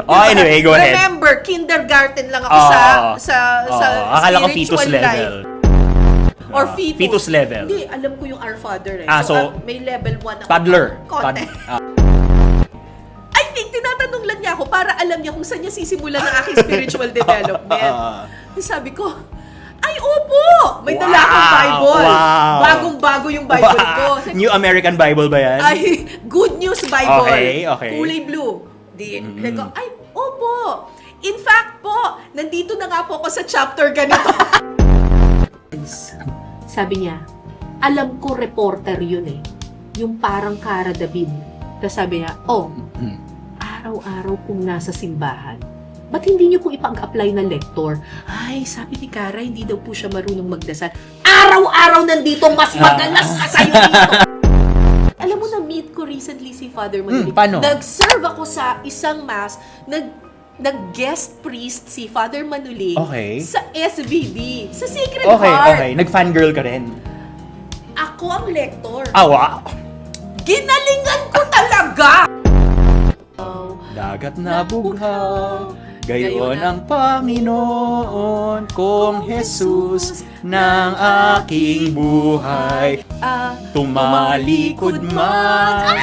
Anyway, go ahead. Remember, kindergarten lang ako sa akala ko fetus spiritual life. level. Or fetus. Fetus level. Hindi, alam ko yung Our Father eh. So, may level 1 ako. Toddler. Konti. I think, tinatanong lang niya ako para alam niya kung saan niya sisimulan ang aking spiritual development. Sabi ko, ay, opo! May dala akong Bible. Wow. Bagong-bago yung Bible ko. New American Bible ba yan? Ay, Good News Bible. Okay. Kulay blue. Sabi ko, ay, opo. In fact po, nandito na nga po ako sa chapter ganito. Sabi niya, alam ko reporter yun eh. Yung parang Cara David. Tapos sabi niya, araw-araw kung nasa simbahan, ba't hindi niyo po ipag-apply na lector? Ay, sabi ni Cara, hindi daw po siya marunong magdasal. Araw-araw nandito, mas magalas ka sa'yo dito! Alam mo, na-meet ko recently si Father Manuli. Paano? Nag-serve ako sa isang mass, nag-guest priest si Father Manuli sa SVD, sa Sacred Heart. Okay. Nag-fangirl ka rin. Ako ang lector. Wow. Ginalingan ko talaga! Dagat na bughaw, gayon ang Panginoon kong Jesus ng aking buhay. Tumalikod man.